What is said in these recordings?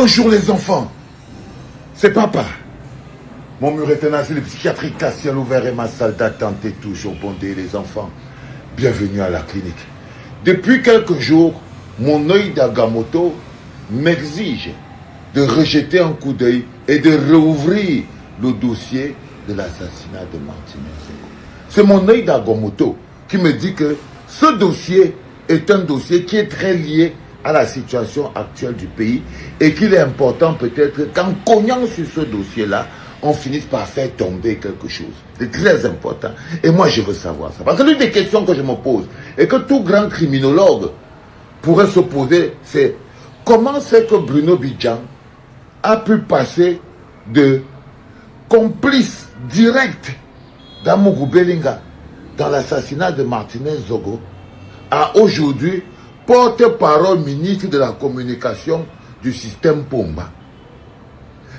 Bonjour les enfants, c'est papa. Mon mur est un asile psychiatrique à ciel ouvert et ma salle d'attente est toujours bondée les enfants. Bienvenue à la clinique. Depuis quelques jours, mon œil d'Agamotto m'exige de rejeter un coup d'œil et de rouvrir le dossier de l'assassinat de Martinez Zogo. C'est mon œil d'Agamotto qui me dit que ce dossier est un dossier qui est très lié à la situation actuelle du pays et qu'il est important peut-être qu'en cognant sur ce dossier-là, on finisse par faire tomber quelque chose. C'est très important. Et moi, je veux savoir ça. Parce que l'une des questions que je me pose et que tout grand criminologue pourrait se poser, c'est comment c'est que Bruno Bidjan a pu passer de complice direct d'Amougou Belinga dans l'assassinat de Martinez Zogo à aujourd'hui porte-parole ministre de la communication du système Pomba.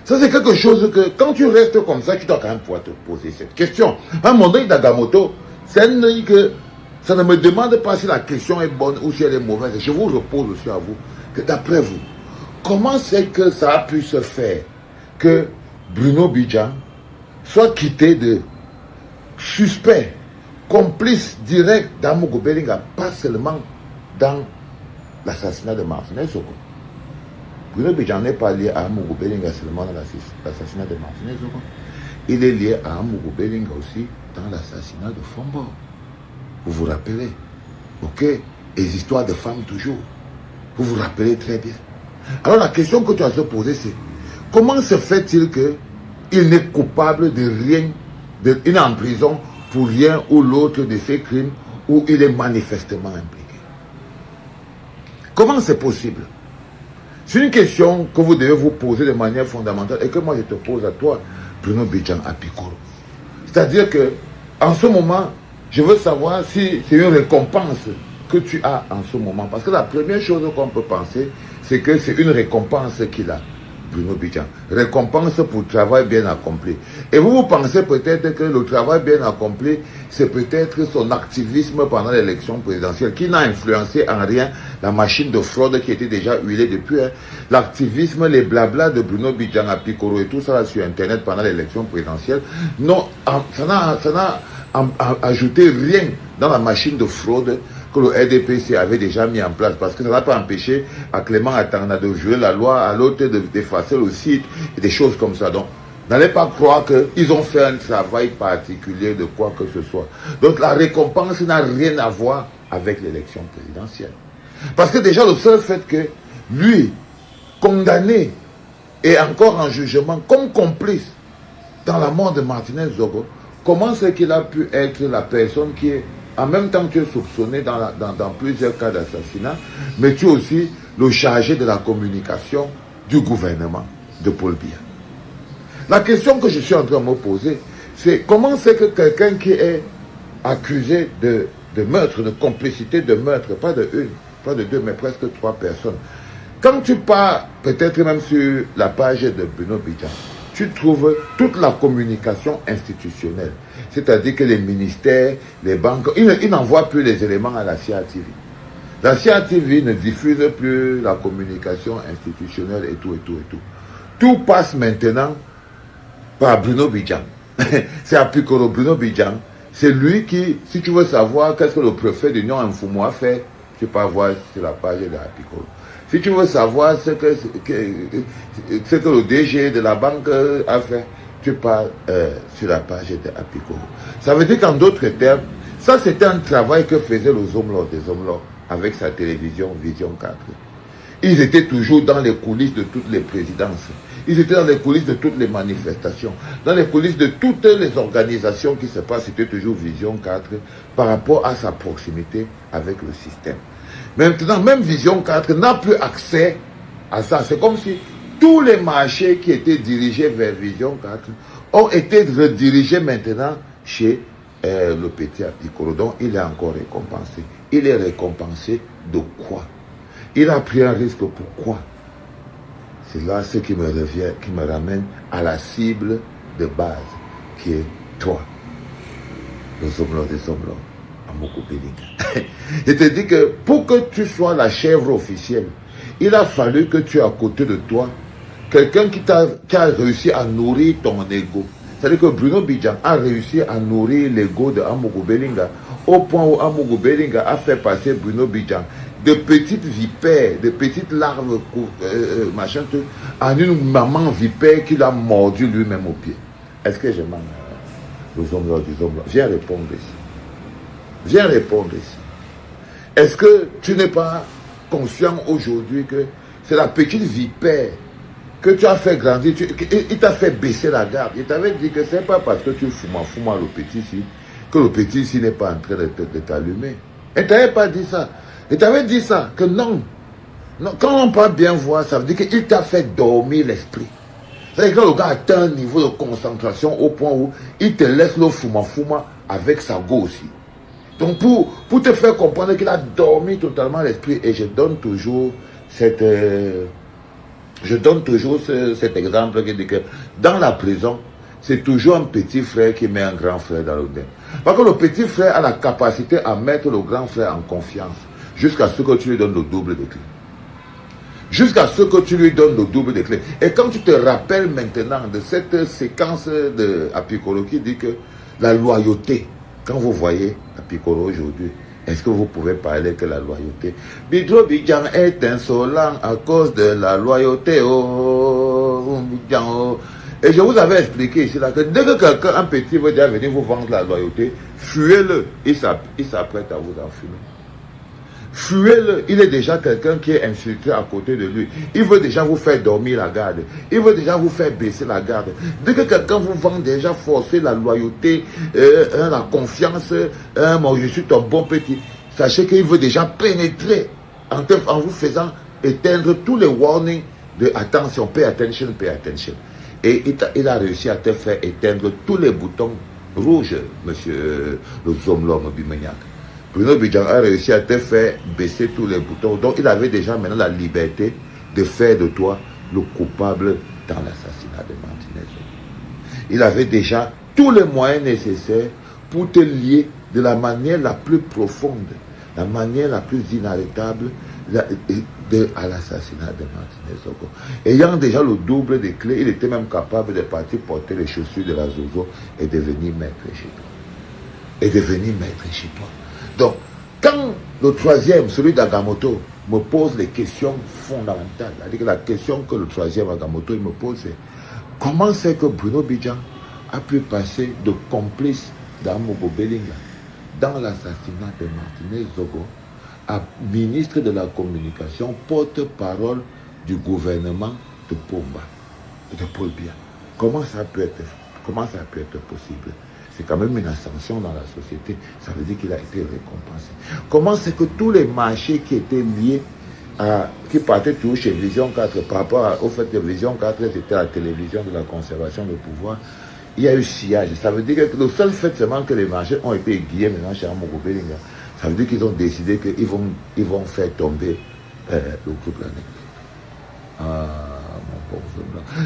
Ça, c'est quelque chose que, quand tu restes comme ça, tu dois quand même pouvoir te poser cette question. À mon œil d'Agamotto, c'est un œil que ça ne me demande pas si la question est bonne ou si elle est mauvaise. Je vous repose aussi à vous, que d'après vous, comment c'est que ça a pu se faire que Bruno Bidjan soit quitté de suspect, complice direct d'Amougou Belinga, pas seulement dans l'assassinat de Martinez Zogo. Bruno Bidjan n'est pas lié à Amougou Belinga seulement dans l'assassinat de Martinez Zogo. Il est lié à Amougou Belinga aussi dans l'assassinat de Fombo. Vous vous rappelez? Ok? Les histoires de femmes toujours. Vous vous rappelez très bien. Alors la question que tu as se poser, c'est comment se fait-il qu'il n'est coupable de rien, il est en prison pour rien ou l'autre de ces crimes où il est manifestement impliqué? Comment c'est possible? C'est une question que vous devez vous poser de manière fondamentale et que moi je te pose à toi, Bruno Bidjan Apikoro. C'est-à-dire que, en ce moment, je veux savoir si c'est une récompense que tu as en ce moment. Parce que la première chose qu'on peut penser, c'est que c'est une récompense qu'il a, Bruno Bidjan. Récompense pour le travail bien accompli. Et vous pensez peut-être que le travail bien accompli, c'est peut-être son activisme pendant l'élection présidentielle, qui n'a influencé en rien la machine de fraude qui était déjà huilée depuis. L'activisme, les blablas de Bruno Bidjan Apikoro et tout ça là, sur Internet pendant l'élection présidentielle, non, ça n'a ajouté rien dans la machine de fraude que le RDPC avait déjà mis en place, parce que ça n'a pas empêché à Clément Atanga de jouer la loi, à l'autre d'effacer le site, et des choses comme ça. Donc, n'allez pas croire qu'ils ont fait un travail particulier de quoi que ce soit. Donc, la récompense n'a rien à voir avec l'élection présidentielle. Parce que déjà, le seul fait que lui, condamné et encore en jugement comme complice dans la mort de Martinez Zogo, comment c'est qu'il a pu être la personne qui est, en même temps que tu es soupçonné dans plusieurs cas d'assassinat, mais tu es aussi le chargé de la communication du gouvernement de Paul Biya. La question que je suis en train de me poser, c'est comment c'est que quelqu'un qui est accusé de meurtre, de complicité de meurtre, pas de une, pas de deux, mais presque 3 personnes, quand tu pars peut-être même sur la page de Bruno Bidjan, tu trouves toute la communication institutionnelle. C'est-à-dire que les ministères, les banques, ils n'envoient plus les éléments à la CIA TV. La CIA TV ne diffuse plus la communication institutionnelle et tout, et tout, et tout. Tout passe maintenant par Bruno Bidjan. C'est Apikoro Bruno Bidjan. C'est lui qui, si tu veux savoir qu'est-ce que le préfet de Nyon Mfumo a fait, tu peux voir sur la page de Apikoro. Si tu veux savoir ce que le DG de la banque a fait, tu pars sur la page de Apikoro. Ça veut dire qu'en d'autres termes, ça c'était un travail que faisait le Zomlor des Zomlor avec sa télévision Vision 4. Ils étaient toujours dans les coulisses de toutes les présidences. Ils étaient dans les coulisses de toutes les manifestations. Dans les coulisses de toutes les organisations qui se passent, c'était toujours Vision 4 par rapport à sa proximité avec le système. Maintenant, même Vision 4 n'a plus accès à ça. C'est comme si tous les marchés qui étaient dirigés vers Vision 4 ont été redirigés maintenant chez le petit Apikoro. Donc, il est encore récompensé. Il est récompensé de quoi? Il a pris un risque, pourquoi? C'est là ce qui me revient, qui me ramène à la cible de base, qui est toi, le Zomlor des Zomlor. Je te dis que pour que tu sois la chèvre officielle, il a fallu que tu aies à côté de toi quelqu'un qui a réussi à nourrir ton ego. C'est-à-dire que Bruno Bidjan a réussi à nourrir l'ego de Amogo Belinga au point où Amogo Belinga a fait passer Bruno Bidjan de petites vipères, de petites larves, machin, en une maman vipère qui l'a mordu lui-même au pied. Est-ce que je mens aux hommes là, des hommes là? Viens répondre ici. Viens répondre ici. Est-ce que tu n'es pas conscient aujourd'hui que c'est la petite vipère que tu as fait grandir, il t'a fait baisser la garde. Il t'avait dit que c'est pas parce que tu fumas le petit ici, que le petit ici n'est pas en train de t'allumer. Il t'avait pas dit ça. Il t'avait dit ça, que non. Non, quand on parle bien voir, ça veut dire qu'il t'a fait dormir l'esprit. C'est-à-dire que le gars atteint un niveau de concentration au point où il te laisse le fuma avec sa go aussi. Donc pour te faire comprendre qu'il a dormi totalement l'esprit, et je donne toujours cet exemple qui dit que dans la prison, c'est toujours un petit frère qui met un grand frère dans le bain. Parce que le petit frère a la capacité à mettre le grand frère en confiance jusqu'à ce que tu lui donnes le double de clés. Jusqu'à ce que tu lui donnes le double de clés. Et quand tu te rappelles maintenant de cette séquence de Apicolo qui dit que la loyauté, quand vous voyez Apicolo aujourd'hui, est-ce que vous pouvez parler que la loyauté? Bidro Bidjan est insolent à cause de la loyauté. Oh, Bidjan, oh. Et je vous avais expliqué ici là que dès que quelqu'un, un petit, veut déjà venir vous vendre la loyauté, fuyez-le. Il s'apprête à vous enfumer. Fuyez-le. Il est déjà quelqu'un qui est infiltré à côté de lui. Il veut déjà vous faire dormir la garde. Il veut déjà vous faire baisser la garde. Dès que quelqu'un vous vend déjà forcer la loyauté, la confiance, moi je suis ton bon petit, sachez qu'il veut déjà pénétrer en vous faisant éteindre tous les warnings de attention, pay attention, pay attention. Et il a réussi à te faire éteindre tous les boutons rouges, monsieur le Zomlom Bimeniak. Bruno Bidjan a réussi à te faire baisser tous les boutons. Donc il avait déjà maintenant la liberté de faire de toi le coupable dans l'assassinat de Martinez. Il avait déjà tous les moyens nécessaires pour te lier de la manière la plus profonde, la manière la plus inarrêtable à l'assassinat de Martinez. Ayant déjà le double des clés, il était même capable de partir porter les chaussures de la Zozo et devenir maître chez toi. Donc, quand le troisième, celui d'Agamoto, me pose les questions fondamentales, c'est-à-dire que la question que le troisième Agamoto il me pose, c'est comment c'est que Bruno Bidjan a pu passer de complice d'Amogo Belinga dans l'assassinat de Martinez Zogo à ministre de la communication, porte-parole du gouvernement de Pomba, de Paul Biya. Comment ça peut être possible? C'est quand même une ascension dans la société. Ça veut dire qu'il a été récompensé. Comment c'est que tous les marchés qui étaient liés qui partaient toujours chez Vision 4 par rapport au fait que Vision 4 c'était la télévision de la conservation du pouvoir, il y a eu sillage. Ça veut dire que le seul fait seulement que les marchés ont été aiguillés maintenant chez Amogo Belinga, ça veut dire qu'ils ont décidé qu'ils vont faire tomber le groupe L'Anecdote.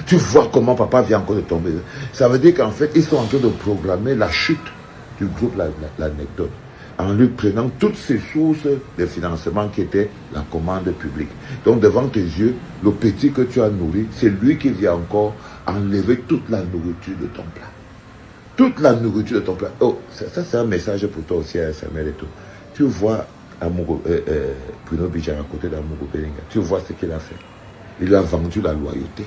Tu vois comment papa vient encore de tomber. Ça veut dire qu'en fait, ils sont en train de programmer la chute du groupe L'Anecdote en lui prenant toutes ces sources de financement qui étaient la commande publique. Donc devant tes yeux, le petit que tu as nourri, c'est lui qui vient encore enlever toute la nourriture de ton plat. Toute la nourriture de ton plat. Oh, ça c'est un message pour toi aussi, Samuel et tout. Tu vois Bruno Bidjan à côté d'Amogo Belinga. Tu vois ce qu'il a fait. Il a vendu la loyauté.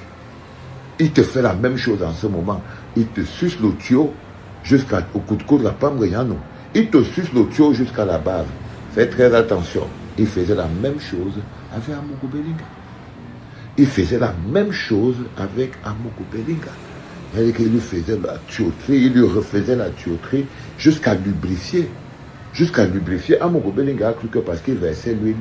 Il te fait la même chose en ce moment. Il te suce le tuyau jusqu'au coup de coude de la Pambriano. Il te suce le tuyau jusqu'à la bave. Fais très attention. Il faisait la même chose avec Amogo Belinga. Il faisait la même chose avec Amogo Belinga. C'est-à-dire qu'il lui faisait la tuyauterie, il lui refaisait la tuyauterie jusqu'à lubrifier. Amogo Belinga a cru que parce qu'il versait l'huile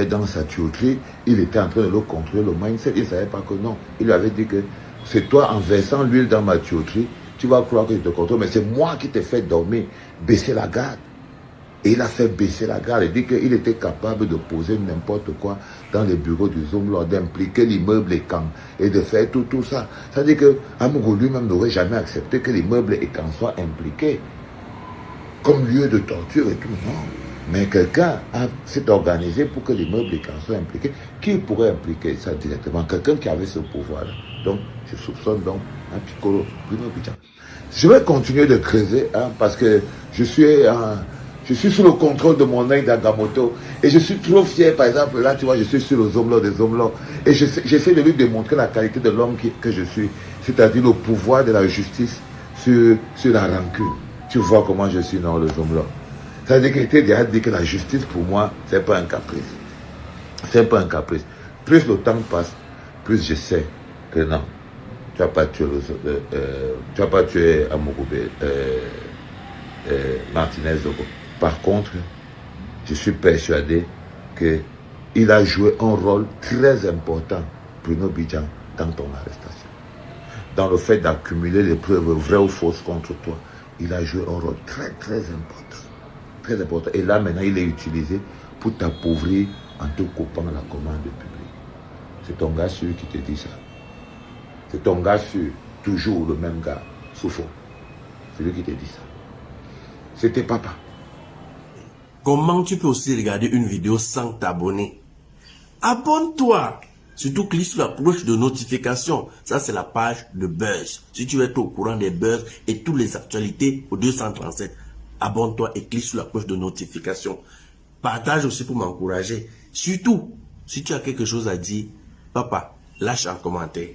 dans sa tuyauterie, il était en train de le contrôler, le mindset. Il ne savait pas que non. Il lui avait dit que c'est toi, en versant l'huile dans ma tuyauterie, tu vas croire que je te contrôle, mais c'est moi qui t'ai fait dormir, baisser la garde. Et il a fait baisser la garde. Il dit qu'il était capable de poser n'importe quoi dans les bureaux du Zomlo, d'impliquer l'immeuble et camp, et de faire tout ça. C'est-à-dire que Amogo lui-même n'aurait jamais accepté que l'immeuble et camp soient impliqués comme lieu de torture et tout. Non. Mais quelqu'un s'est organisé pour que l'immeuble soient impliqués. Qui pourrait impliquer ça directement? Quelqu'un qui avait ce pouvoir-là. Donc, je soupçonne donc un Piccolo, Bruno Abidjan. Je vais continuer de creuser, hein, parce que je suis sous le contrôle de mon œil d'Agamoto. Et je suis trop fier, par exemple, là, tu vois, je suis sur le Zomlo des Zomlo. Et j'essaie de lui démontrer la qualité de l'homme que je suis. C'est-à-dire le pouvoir de la justice sur la rancune. Tu vois comment je suis dans le Zomlo. Ça veut dire qu'il était déjà dit que la justice, pour moi, c'est pas un caprice. C'est pas un caprice. Plus le temps passe, plus je sais que non. Tu n'as pas tué tu n'as pas tué Amogoubé, Martinez Zogo. Par contre, je suis persuadé qu'il a joué un rôle très important, Bruno Abidjan, dans ton arrestation. Dans le fait d'accumuler les preuves vraies ou fausses contre toi, il a joué un rôle très, très important. Très important. Et là, maintenant, il est utilisé pour t'appauvrir en te coupant la commande publique. C'est ton gars sûr qui te dit ça. C'est ton gars sûr, toujours le même gars, Soufo. C'est lui qui te dit ça. C'était papa. Comment tu peux aussi regarder une vidéo sans t'abonner? Abonne-toi! Surtout clique sur la cloche de notification. Ça, c'est la page de Buzz. Si tu veux être au courant des buzz et toutes les actualités au 237, abonne-toi et clique sur la cloche de notification. Partage aussi pour m'encourager. Surtout, si tu as quelque chose à dire, papa, lâche un commentaire.